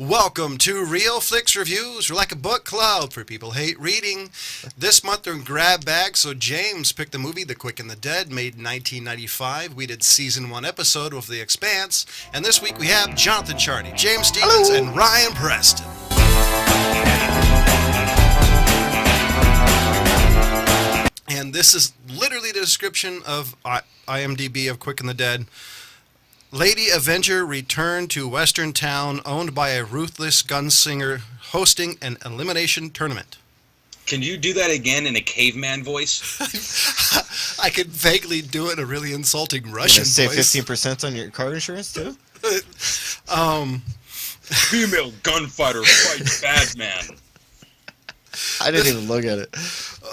Welcome to Real Flix Reviews. We're like a book club for people who hate reading. This month they're in grab bags, so James picked the movie The Quick and the Dead, made in 1995. We did Season 1 episode of The Expanse. And this week we have Jonathan Charney, James Stevens, Hello. and Ryan Preston. And this is literally the description of IMDb of Quick and the Dead. Lady Avenger returned to Western Town, owned by a ruthless gunslinger, hosting an elimination tournament. Can you do that again in a caveman voice? I could vaguely do it in a really insulting Russian Say voice. 15% on your car insurance too? Female gunfighter fights bad man. I didn't even look at it.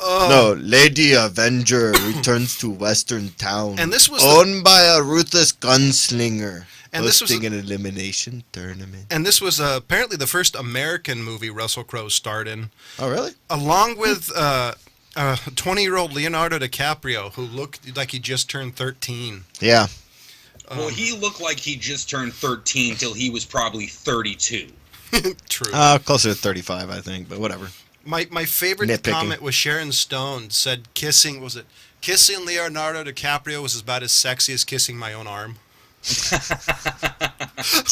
No, Lady Avenger returns to Western Town, And this was owned by a ruthless gunslinger, And this was hosting an elimination tournament. And this was apparently the first American movie Russell Crowe starred in, Oh, really? along with a 20-year-old Leonardo DiCaprio, who looked like he just turned 13. Yeah. Well, he looked like he just turned 13 till he was probably 32. True. Closer to 35, I think, but whatever. My favorite Nitpicking. comment was Sharon Stone said kissing Leonardo DiCaprio was about as sexy as kissing my own arm. It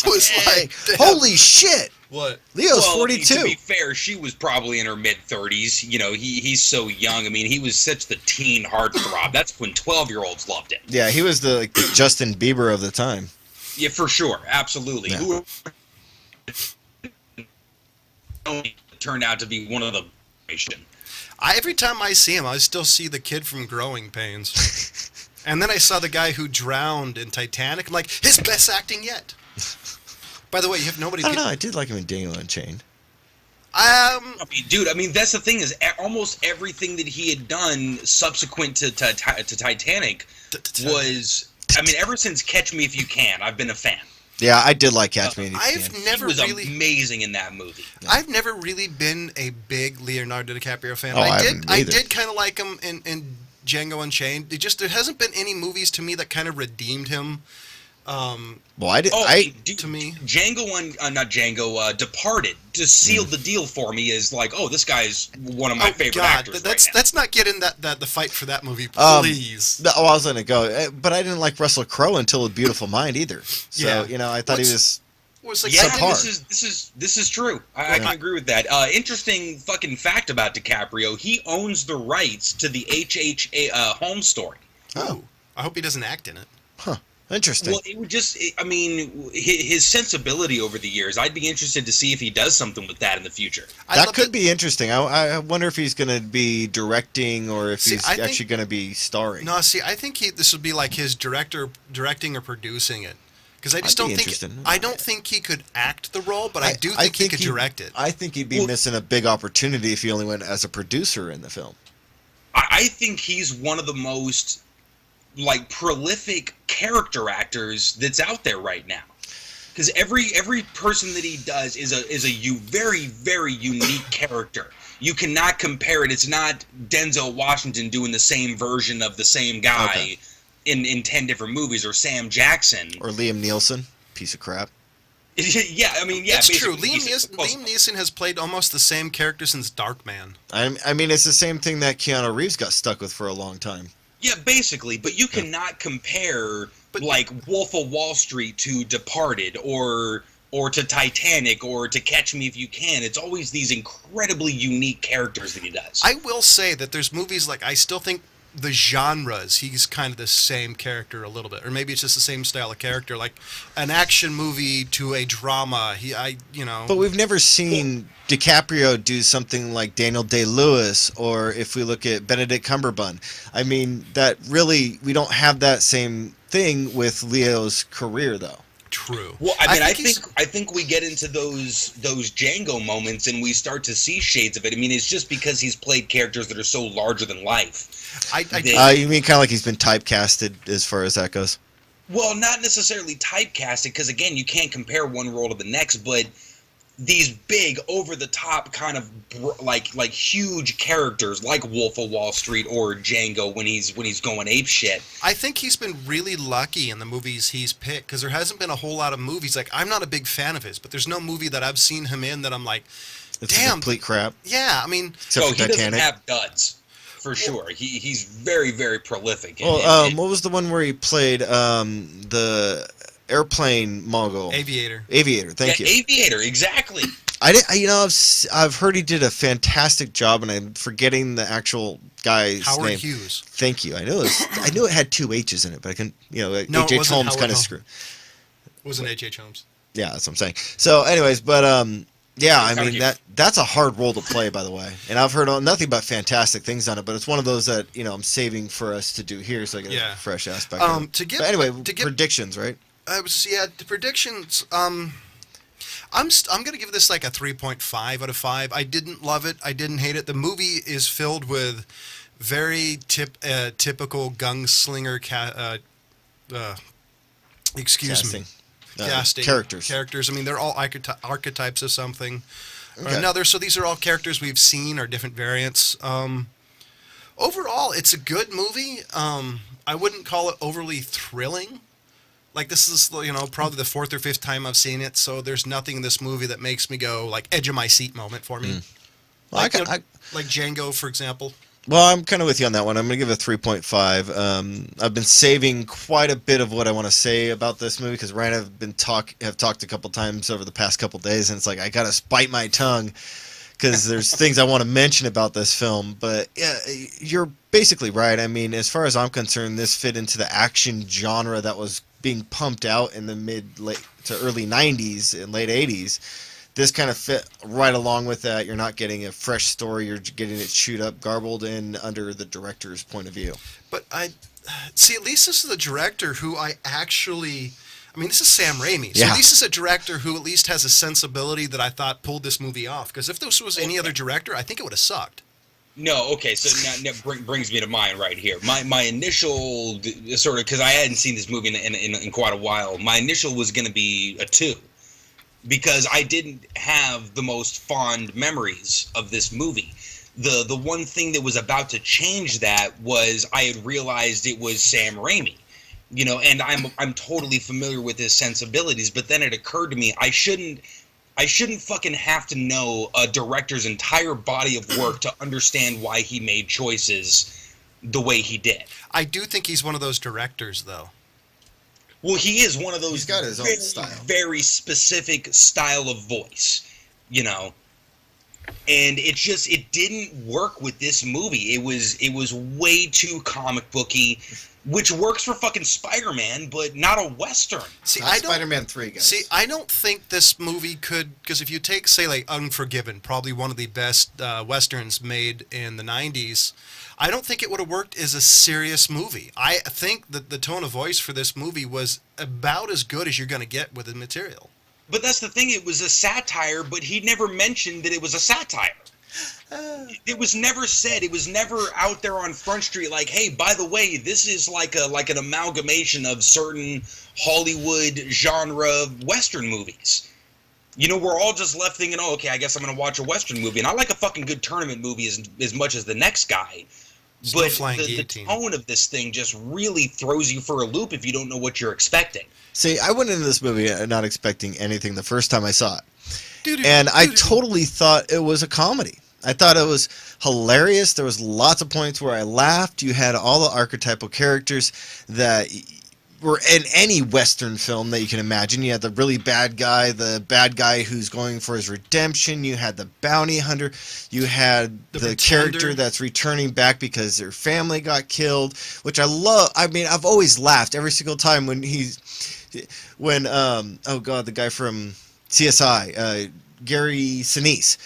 was like, damn. Holy shit! What? Leo's Well, 42. to be fair, she was probably in her mid-30s. You know, he's so young. I mean, he was such the teen heartthrob. That's when 12-year-olds loved it. Yeah, he was the Justin Bieber of the time. Yeah, for sure. Absolutely. Yeah. Who turned out to be one of the generation. Every time I see him, I still see the kid from Growing Pains. And then I saw the guy who drowned in Titanic. I'm like, his best acting yet. By the way, you have nobody. I don't know, I did like him in Daniel Unchained. I mean, dude, that's the thing is almost everything that he had done subsequent to Titanic was, I mean, ever since Catch Me If You Can, I've been a fan. Yeah, I did like Catch Me If You I've Can. never He was really, amazing in that movie. I've never really been a big Leonardo DiCaprio fan. Oh, I haven't I either. did kind of like him in Django Unchained. There hasn't been any movies to me that kind of redeemed him. Well, I did. Dude, to me, Departed just sealed the deal for me. Is like, oh, this guy's one of my favorite actors. Let's not get in the fight for that movie, please. I was gonna go, but I didn't like Russell Crowe until A Beautiful Mind either. So Yeah. you know, I thought he was. Like Yeah, subpar. this is true. I can agree with that. Interesting fucking fact about DiCaprio: he owns the rights to the HHA Holmes story. Oh, I hope he doesn't act in it. Huh. Interesting. Well, it would just, I mean, his sensibility over the years, I'd be interested to see if he does something with that in the future. That could be interesting. I wonder if he's going to be directing or if he's actually going to be starring. No, see, I think this would be like his directing or producing it. Because I just don't think he could act the role, but I do think he could direct it. I think he'd be missing a big opportunity if he only went as a producer in the film. I think he's one of the most prolific character actors that's out there right now, because every person that he does is a very, very unique character. You cannot compare it. It's not Denzel Washington doing the same version of the same guy in 10 different movies, or Sam Jackson or Liam Neeson, piece of crap. Yeah, I mean, yeah, it's true. Liam Neeson has played almost the same character since Darkman. I mean, it's the same thing that Keanu Reeves got stuck with for a long time. Yeah, basically, but you cannot compare Wolf of Wall Street to Departed or to Titanic or to Catch Me If You Can. It's always these incredibly unique characters that he does. I will say that there's movies I still think the genres, he's kind of the same character a little bit, or maybe it's just the same style of character, like an action movie to a drama. But we've never seen DiCaprio do something like Daniel Day-Lewis, or if we look at Benedict Cumberbatch. I mean, that really, we don't have that same thing with Leo's career, though. True. Well, I mean, I think we get into those Django moments and we start to see shades of it. I mean, it's just because he's played characters that are so larger than life. You mean kind of like he's been typecasted as far as that goes? Well, not necessarily typecasted, because again, you can't compare one role to the next, but these big, over-the-top kind of like huge characters like Wolf of Wall Street or Django when he's going ape shit. I think he's been really lucky in the movies he's picked because there hasn't been a whole lot of movies. Like, I'm not a big fan of his, but there's no movie that I've seen him in that I'm like, It's damn, complete crap. Yeah, I mean, Except for he doesn't Titanic. have duds for sure. He's very, very prolific. Well, what was the one where he played the airplane mogul? Aviator. Aviator. Thank you. Aviator, exactly. I've heard he did a fantastic job, and I'm forgetting the actual guy's Howard name. Hughes. Thank you. I knew it had two H's in it, but I couldn't. No, it H.H. wasn't Holmes Howard kind of Holmes. screwed. It wasn't H.H. Holmes. Yeah, that's what I'm saying. So, anyways, but yeah, I Howard mean Hughes. that's a hard role to play, by the way. And I've heard nothing but fantastic things on it, but it's one of those that I'm saving for us to do here, so I get a fresh aspect. of it. To get But anyway, to get predictions, right? the predictions. I'm gonna give this like a 3.5 out of 5. I didn't love it. I didn't hate it. The movie is filled with very typical gunslinger Casting. casting Characters. I mean, they're all archetypes of something or Okay. another. So these are all characters we've seen or different variants. Overall, it's a good movie. I wouldn't call it overly thrilling. Like, this is, probably the 4th or 5th time I've seen it, so there's nothing in this movie that makes me go, like, edge of my seat moment for me. Well, Like Django, for example. Well, I'm kind of with you on that one. I'm going to give it a 3.5. I've been saving quite a bit of what I want to say about this movie because Ryan have talked a couple times over the past couple days, and it's like I got to bite my tongue because there's things I want to mention about this film. But yeah, you're basically right. I mean, as far as I'm concerned, this fit into the action genre that was being pumped out in the late to early 90s and late 80s. This kind of fit right along with that. You're not getting a fresh story. You're getting it chewed up, garbled in under the director's point of view. But at least this is the director who this is Sam Raimi. So Yeah. at least this is a director who at least has a sensibility that I thought pulled this movie off. Because if this was any other director, I think it would have sucked. No, okay, so now brings me to mine right here. My initial sort of, because I hadn't seen this movie in quite a while, my initial was going to be a 2. Because I didn't have the most fond memories of this movie. The one thing that was about to change that was I had realized it was Sam Raimi. And I'm totally familiar with his sensibilities, but then it occurred to me I shouldn't fucking have to know a director's entire body of work to understand why he made choices the way he did. I do think he's one of those directors, though. Well, he is one of those He's got his own style. very specific style of voice, And it didn't work with this movie. It was way too comic booky, which works for fucking Spider-Man, but not a Western. See, Not Spider-Man 3, guys. See, I don't think this movie could, because if you take, say, like Unforgiven, probably one of the best Westerns made in the 90s, I don't think it would have worked as a serious movie. I think that the tone of voice for this movie was about as good as you're going to get with the material. But that's the thing, it was a satire, but he never mentioned that it was a satire. It was never said. It was never out there on Front Street like, hey, by the way, this is like an amalgamation of certain Hollywood genre Western movies. We're all just left thinking, oh, okay, I guess I'm going to watch a Western movie. And I like a fucking good tournament movie as much as the next guy. Still But flying the guillotine. tone of this thing just really throws you for a loop if you don't know what you're expecting. See, I went into this movie not expecting anything the first time I saw it. And I totally thought it was a comedy. I thought it was hilarious. There was lots of points where I laughed. You had all the archetypal characters that were in any Western film that you can imagine. You had the really bad guy, the bad guy who's going for his redemption. You had the bounty hunter. You had the character that's returning back because their family got killed, which I love. I mean, I've always laughed every single time when the guy from CSI, Gary Sinise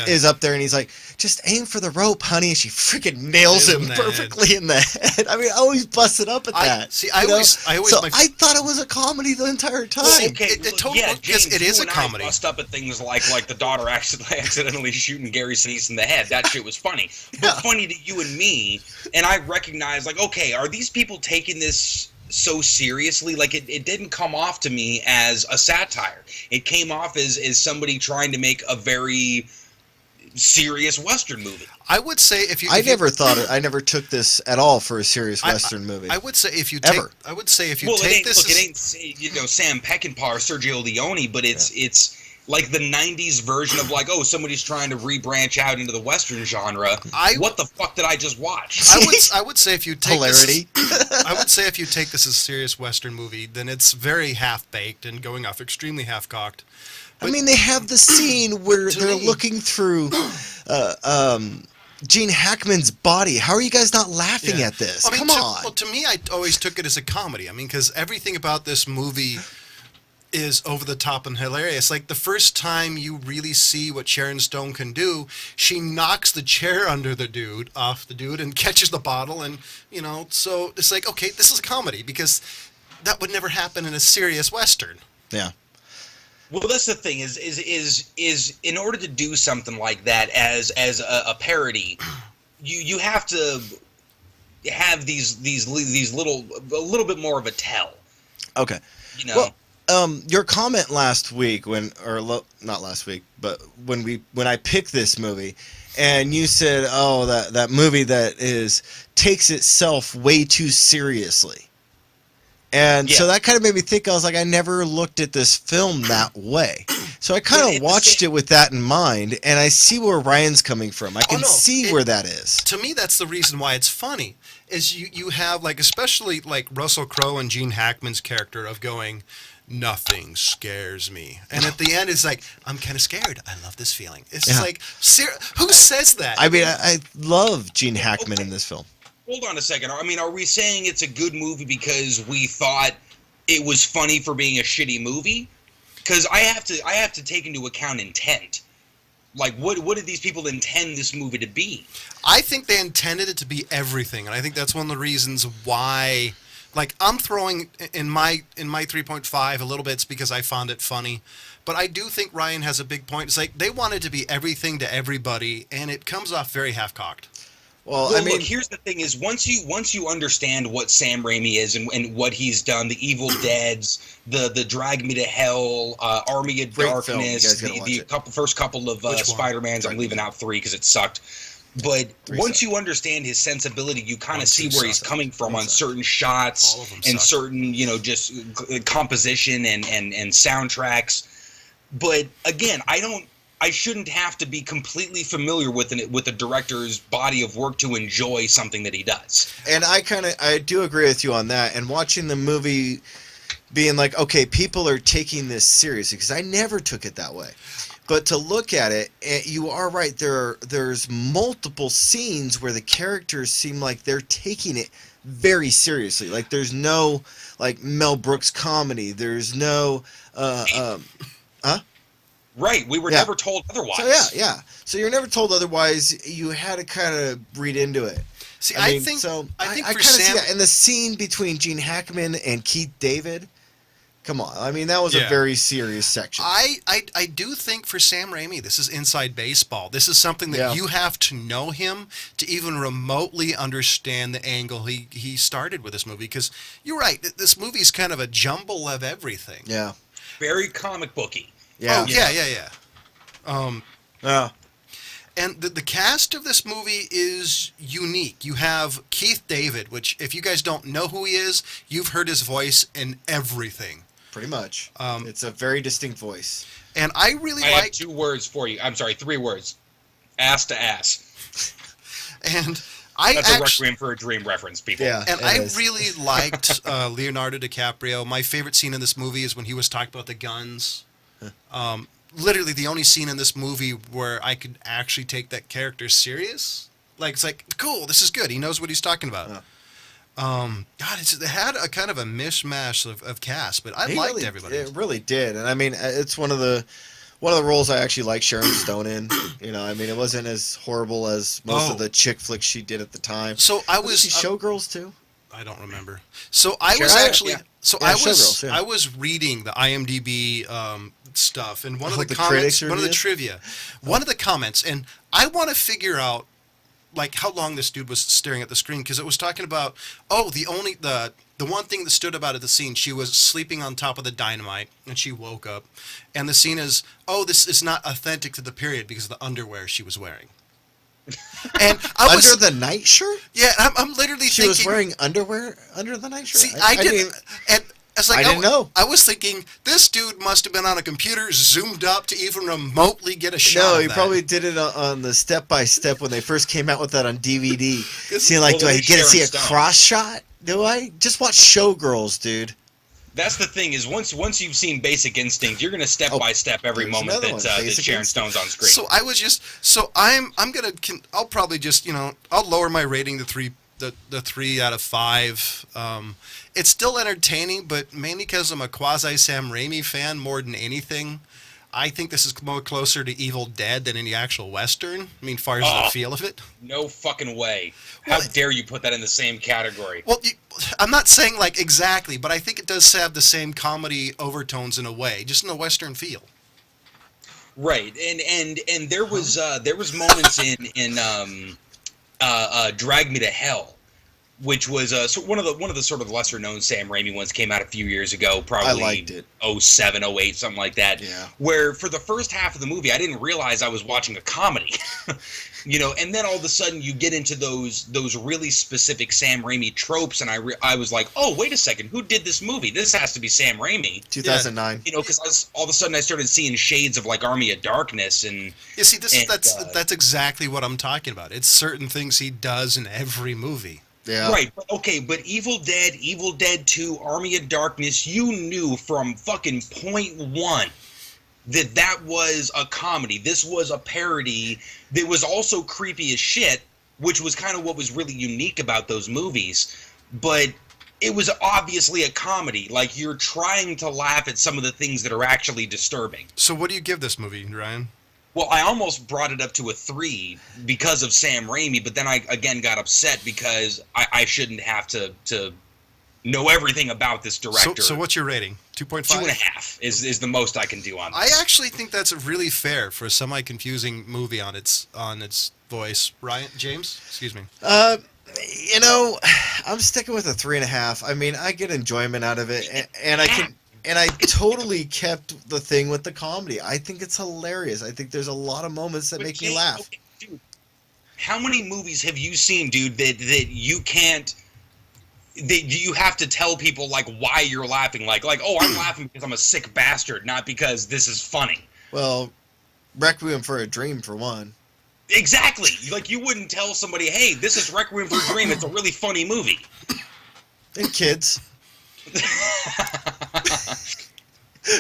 is up there and he's like, just aim for the rope, honey, and she freaking nails him perfectly in the head. I mean, I always busted up at that. I thought it was a comedy the entire time. Well, okay, James, it is a comedy. I bust up at things like the daughter accidentally shooting Gary Sinise in the head. That shit was funny. But funny to you and me, and I recognize, like, okay, are these people taking this so seriously. Like it didn't come off to me as a satire. It came off as somebody trying to make a very serious Western movie. I would say if you, I never took this at all for a serious Western movie. I would say if you take, Ever. I would say if you Well, take this, it ain't Sam Peckinpah or Sergio Leone, but it's like the '90s version of like, oh, somebody's trying to rebranch out into the Western genre. What the fuck did I just watch? I would say if you take Hilarity. I would say if you take this as a serious Western movie, then it's very half baked and going off extremely half cocked. I mean, they have the scene where To they're me- looking through Gene Hackman's body. How are you guys not laughing at this? Come on. Well, to me, I always took it as a comedy. I mean, because everything about this movie is over the top and hilarious. Like the first time you really see what Sharon Stone can do, she knocks the chair under off the dude and catches the bottle, and so it's like, okay, this is a comedy because that would never happen in a serious Western. Yeah. Well, that's the thing is in order to do something like that as a parody, you have to have these little bit more of a tell. Okay. Well, your comment last week not last week, but when I picked this movie, and you said, "Oh, that movie that takes itself way too seriously." And so that kind of made me think, I was like, I never looked at this film that way. So I kind of watched it with that in mind, and I see where Ryan's coming from. I can see where that is. To me, that's the reason why it's funny, is you have, like, especially, like, Russell Crowe and Gene Hackman's character of going, nothing scares me. And at the end, it's like, I'm kind of scared. I love this feeling. It's just like, who says that? I mean, I love Gene Hackman in this film. Hold on a second. I mean, are we saying it's a good movie because we thought it was funny for being a shitty movie? Because I have to take into account intent. Like, what did these people intend this movie to be? I think they intended it to be everything, and I think that's one of the reasons why. Like, I'm throwing in my 3.5 a little bit. It's because I found it funny, but I do think Ryan has a big point. It's like they wanted to be everything to everybody, and it comes off very half-cocked. Well, I mean, look, here's the thing: is once you understand what Sam Raimi is and what he's done, the Evil Deads, the Drag Me to Hell, Army of Darkness, the first couple of Spider-Mans. I'm leaving out 3 because it sucked. But once you understand his sensibility, you kind of see where he's coming from on certain shots and certain, just composition and soundtracks. But again, I shouldn't have to be completely familiar with a director's body of work to enjoy something that he does. And I do agree with you on that. And watching the movie, being like, okay, people are taking this seriously, because I never took it that way. But to look at it, you are right. There's multiple scenes where the characters seem like they're taking it very seriously. Like there's no like Mel Brooks comedy. There's no Right, we were never told otherwise. So so you're never told otherwise. You had to kind of read into it. See, I think I kind of see that. And the scene between Gene Hackman and Keith David, come on. I mean, that was a very serious section. I do think for Sam Raimi, this is inside baseball. This is something that you have to know him to even remotely understand the angle he started with this movie. Because you're right, this movie is kind of a jumble of everything. Yeah. Very comic booky. Yeah. Oh, yeah. And the cast of this movie is unique. You have Keith David, which if you guys don't know who he is, you've heard his voice in everything. Pretty much. It's a very distinct voice. And I have 2 words for you. I'm sorry, 3 words. Ass to ass. And That's a Requiem for a Dream reference, people. Yeah, and I really liked Leonardo DiCaprio. My favorite scene in this movie is when he was talking about the guns. Literally the only scene in this movie where I could actually take that character serious. Like, it's like, cool, this is good. He knows what he's talking about. God, it had a kind of a mishmash of cast, but I liked everybody. It really did. And I mean, it's one of the roles I actually like Sharon Stone in. I mean, it wasn't as horrible as most of the chick flicks she did at the time. So was she Showgirls too? I don't remember. So I was actually I was reading the IMDb stuff, and one of the comments, one of the comments, and I want to figure out like how long this dude was staring at the screen, because it was talking about, oh, the one thing that stood about at the scene, she was sleeping on top of the dynamite and she woke up, and the scene is, oh, this is not authentic to the period because of the underwear she was wearing. And I was under the nightshirt. yeah, I'm literally She thinking was wearing underwear under the nightshirt. See, I didn't, mean, and it's like I didn't know. I was thinking this dude must have been on a computer, zoomed up to even remotely get a shot. No, of he that. probably did it on the step by step when they first came out with that on DVD. Seeing like, Well, do I they get to see a Sharon Stone. cross shot? Do I just watch Showgirls, dude? That's the thing is once you've seen Basic Instinct, you're gonna step by step every there's moment another that one, that Basic Sharon Instinct. Stone's on screen. So I was just I'll probably just I'll lower my rating to the 3 out of 5. It's still entertaining, but mainly because I'm a quasi Sam Raimi fan more than anything. I think this is more closer to Evil Dead than any actual Western. I mean, far as the feel of it. No fucking way. How dare you put that in the same category? Well, I'm not saying like exactly, but I think it does have the same comedy overtones in a way, just in a Western feel. Right, and there was moments in Drag Me to Hell, which was so one of the sort of lesser known Sam Raimi ones, came out a few years ago, probably I liked it. 07, 08, something like that. Yeah. Where for the first half of the movie, I didn't realize I was watching a comedy. And then all of a sudden you get into those really specific Sam Raimi tropes, and I was like, oh, wait a second, who did this movie? This has to be Sam Raimi. 2009. Because all of a sudden I started seeing shades of like Army of Darkness and. You see, that's exactly what I'm talking about. It's certain things he does in every movie. Yeah. Right, but okay, but Evil Dead 2, Army of Darkness, you knew from fucking point one that was a comedy. This was a parody that was also creepy as shit, which was kind of what was really unique about those movies. But it was obviously a comedy. Like, you're trying to laugh at some of the things that are actually disturbing. So what do you give this movie, Ryan? Well, I almost brought it up to a 3 because of Sam Raimi, but then I again got upset because I shouldn't have to know everything about this director. So what's your rating? 2.5? 2.5 is the most I can do on this. I actually think that's really fair for a semi-confusing movie on its voice. Ryan, James, excuse me. I'm sticking with a 3.5. I mean, I get enjoyment out of it, and I totally kept the thing with the comedy. I think it's hilarious. I think there's a lot of moments that make me laugh. Okay, dude, how many movies have you seen, dude, that you can't... that you have to tell people, like, why you're laughing? Like, oh, I'm laughing because I'm a sick bastard, not because this is funny. Well, Requiem for a Dream, for one. Exactly. Like, you wouldn't tell somebody, hey, this is Requiem for a Dream. It's a really funny movie. And kids.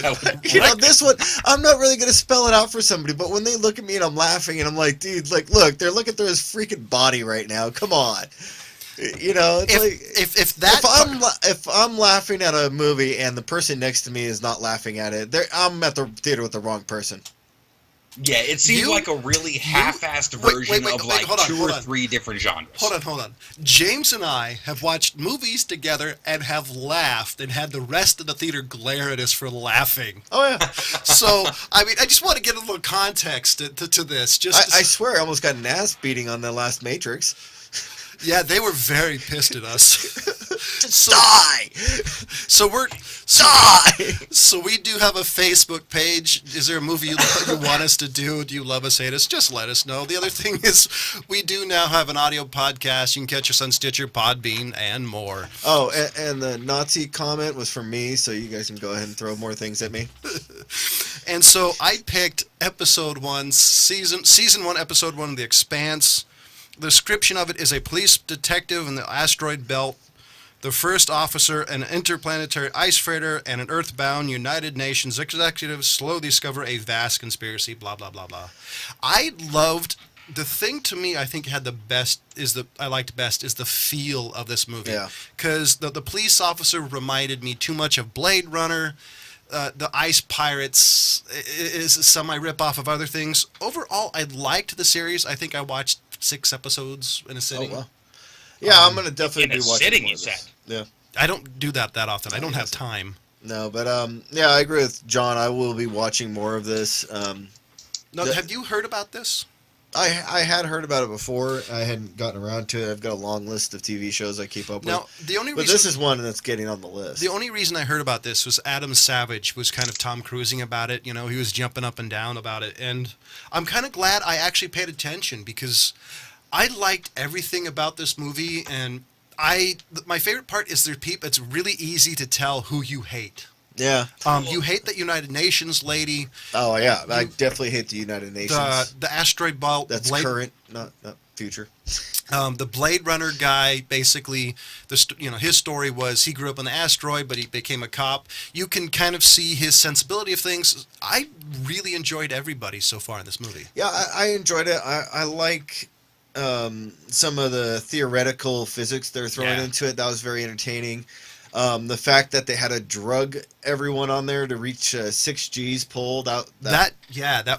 What? This one, I'm not really going to spell it out for somebody, but when they look at me and I'm laughing and I'm like, dude, like, look, they're looking through his freaking body right now. Come on. It's if I'm laughing at a movie and the person next to me is not laughing at it, I'm at the theater with the wrong person. Yeah, it seems like a really half-assed version of like two or three different genres. Hold on. James and I have watched movies together and have laughed and had the rest of the theater glare at us for laughing. Oh, yeah. So, I mean, I just want to get a little context to this. I swear I almost got an ass beating on the last Matrix. Yeah, they were very pissed at us. Die! So we do have a Facebook page. Is there a movie you want us to do? Do you love us, hate us? Just let us know. The other thing is we do now have an audio podcast. You can catch us on Stitcher, Podbean, and more. Oh, and the Nazi comment was from me, so you guys can go ahead and throw more things at me. And so I picked episode 1, season 1, episode 1 of The Expanse. The description of it is a police detective in the asteroid belt, the first officer, an interplanetary ice freighter, and an earthbound United Nations executive slowly discover a vast conspiracy, blah, blah, blah, blah. I loved, the thing to me I think had the best, I liked best, is the feel of this movie. Yeah. Because the police officer reminded me too much of Blade Runner. The Ice Pirates is a semi-rip-off of other things. Overall, I liked the series. I think I watched 6 episodes in a sitting. Oh, well. Yeah, I'm going to definitely be watching sitting, more you of this. said. Yeah. I don't do that often. I don't have time. No, but yeah, I agree with John. I will be watching more of this. No, have you heard about this? I had heard about it before. I hadn't gotten around to it. I've got a long list of TV shows I keep up Now, with. the only But reason this is one that's getting on the list. the only reason I heard about this was Adam Savage was kind of Tom Cruising about it. You know, he was jumping up and down about it, and I'm kind of glad I actually paid attention because I liked everything about this movie, and my favorite part is there people. It's really easy to tell who you hate. Yeah. You hate the United Nations lady, Oh yeah, I definitely hate the United Nations. the asteroid belt. That's current, not future. The Blade Runner guy, basically, his story was he grew up on the asteroid, but he became a cop. You can kind of see his sensibility of things. I really enjoyed everybody so far in this movie. Yeah, I enjoyed it. I like some of the theoretical physics they're throwing Yeah. into it. That was very entertaining. The fact that they had to drug everyone on there to reach 6 G's pulled out. That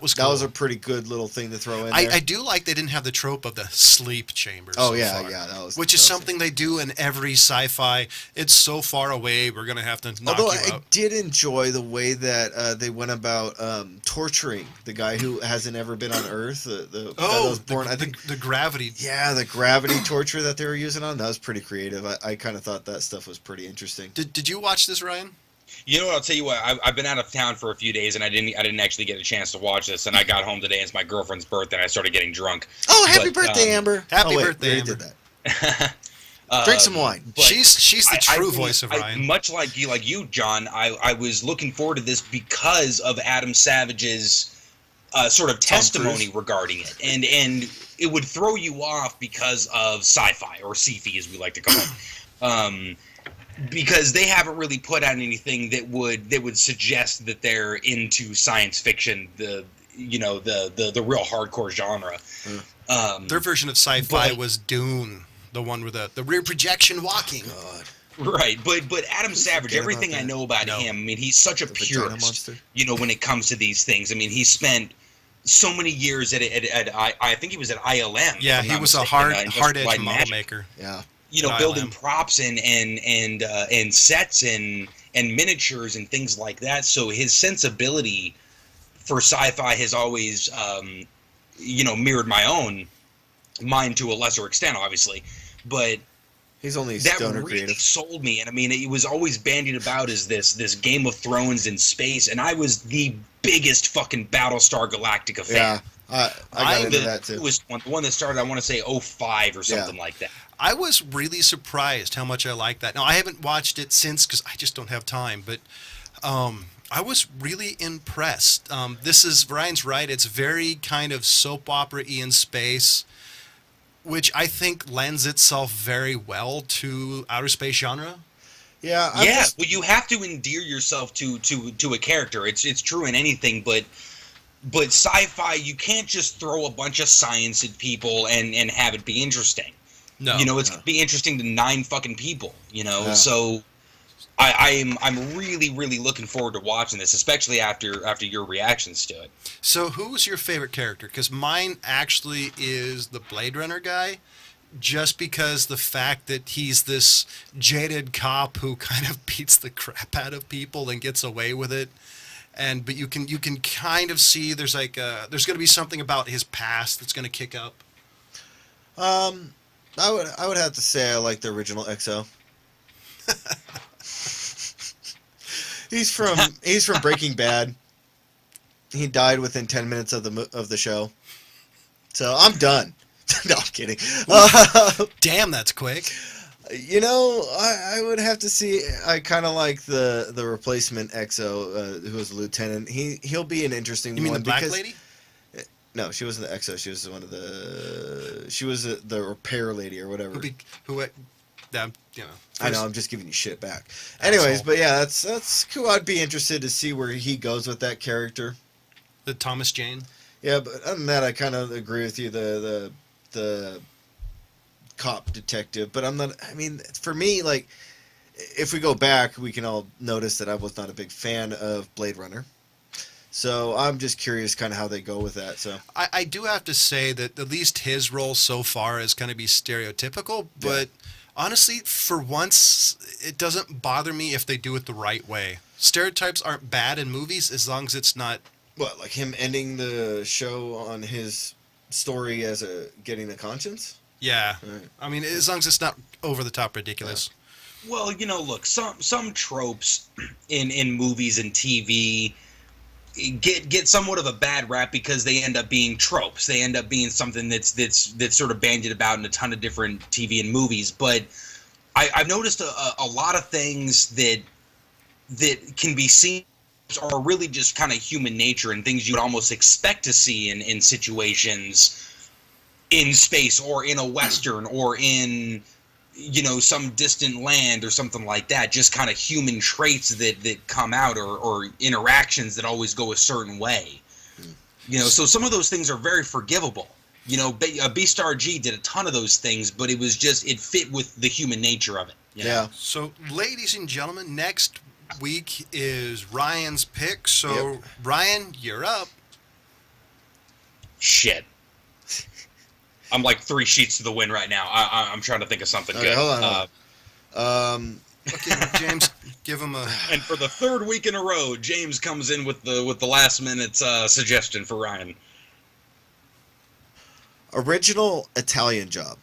was cool. That was a pretty good little thing to throw in there. I do like they didn't have the trope of the sleep chambers. Oh so yeah, far, yeah, that was. which is something they do in every sci-fi. It's so far away, we're gonna have to knock Although you I out. did enjoy the way that they went about torturing the guy who hasn't ever been on Earth. The guy that was born. I think. The gravity. Yeah, the gravity torture that they were using on that was pretty creative. I kind of thought that stuff was pretty interesting. Did you watch this, Ryan? You know what? I'll tell you what. I've been out of town for a few days, and I didn't actually get a chance to watch this. And I got home today. It's my girlfriend's birthday, and I started getting drunk. Oh, happy But, birthday, Amber! Happy Oh, wait, birthday, we already Amber. did that. Drink some wine. But She's the I true think voice of Ryan. much like you, John. I was looking forward to this because of Adam Savage's sort of testimony regarding it, and it would throw you off because of sci-fi or sci-fi as we like to call it. Because they haven't really put out anything that would suggest that they're into science fiction, the real hardcore genre. Their version of sci-fi but- was Dune, the one with the rear projection walking. God. Right, but Adam Savage, forget everything about I that. know about No. him, I mean, he's such a The vagina purist, monster. when it comes to these things. I mean, he spent so many years at I think he was at ILM. if Yeah, I'm he not was a mistaken, hard edge Light model Magic. maker. Yeah. at Building ILM. props and sets and miniatures and things like that. So his sensibility for sci-fi has always, mirrored mine to a lesser extent, obviously, but He's only that stoner really creative. sold me. And I mean, it was always bandied about as this Game of Thrones in space, and I was the biggest fucking Battlestar Galactica fan. Yeah. I got into The that too. the one that started, I want to say 05 or something like that. I was really surprised how much I liked that. Now, I haven't watched it since because I just don't have time, but I was really impressed. This is, Ryan's right, it's very kind of soap opera-y in space, which I think lends itself very well to outer space genre. Yeah. Well, you have to endear yourself to a character. It's true in anything, but sci-fi, you can't just throw a bunch of science at people and have it be interesting. No. It's gonna be interesting to 9 fucking people. Yeah. So I'm really, really looking forward to watching this, especially after your reactions to it. So who's your favorite character? Because mine actually is the Blade Runner guy, just because the fact that he's this jaded cop who kind of beats the crap out of people and gets away with it. But you can kind of see there's going to be something about his past that's going to kick up. I would have to say I like the original XO. He's from Breaking Bad. He died within 10 minutes of the show. So I'm done. No, I'm kidding. Damn, that's quick. I would have to see. I kind of like the replacement XO, who was a lieutenant. He'll be an interesting You mean one. the black because, lady? No, she wasn't the XO. She was one of the. She was the repair lady or whatever. I know. I'm just giving you shit back. Anyways, but yeah, that's cool. I'd be interested to see where he goes with that character. The Thomas Jane. Yeah, but other than that, I kind of agree with you. The cop detective, but I'm not. I mean, for me, like, if we go back, we can all notice that I was not a big fan of Blade Runner. So I'm just curious, kind of how they go with that. So I do have to say that at least his role so far is going to be stereotypical, but honestly, for once, it doesn't bother me if they do it the right way. Stereotypes aren't bad in movies as long as it's not. what, like him ending the show on his story as a getting a conscience. Yeah. Right. I mean, as long as it's not over the top ridiculous. Well, look, some tropes in movies and TV get somewhat of a bad rap because they end up being tropes. They end up being something that's sort of bandied about in a ton of different TV and movies. But I've noticed a lot of things that can be seen are really just kind of human nature and things you would almost expect to see in situations in space or in a Western or in some distant land or something like that. Just kind of human traits that come out or interactions that always go a certain way. So some of those things are very forgivable. Beastar G did a ton of those things, but it fit with the human nature of it. Yeah. So, ladies and gentlemen, next week is Ryan's pick. So, Ryan, you're up. Shit. I'm like 3 sheets to the wind right now. I'm trying to think of something Okay, good. hold on. Okay, James, give him a... And for the 3rd week in a row, James comes in with the last minute suggestion for Ryan. Original Italian Job.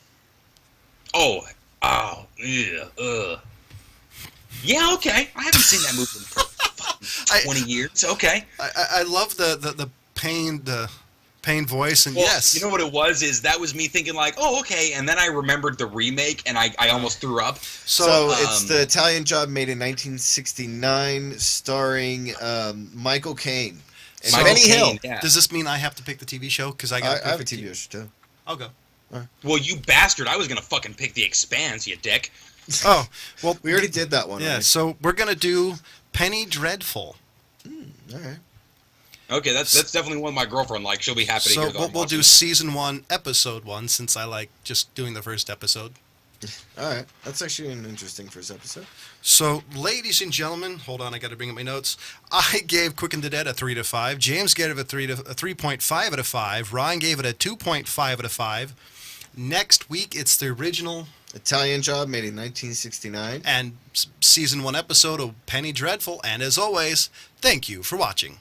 Yeah, okay. I haven't seen that movie for fucking 20 years. Okay. I love the pain voice, and Well, yes. You know what it was? That was me thinking like, oh, okay. And then I remembered the remake, and I almost threw up. So it's the Italian Job made in 1969, starring Michael Caine and Michael Benny Hill. Caine, yeah. Does this mean I have to pick the TV show? Because I have a TV show too. I'll go. Well, you bastard! I was gonna fucking pick The Expanse, you dick. Oh, well, We already did that one. yeah. Right? So we're gonna do Penny Dreadful. All right. Okay, that's definitely one my girlfriend likes. She'll be happy to So hear that. we'll do season 1, episode 1, since I like just doing the first episode. All right. That's actually an interesting first episode. So, ladies and gentlemen, hold on, I got to bring up my notes. I gave Quick and the Dead a 3 to 5. James gave it a 3.5 out of 5. Ryan gave it a 2.5 out of 5. Next week, it's the original Italian Job made in 1969. and season 1 episode of Penny Dreadful. And as always, thank you for watching.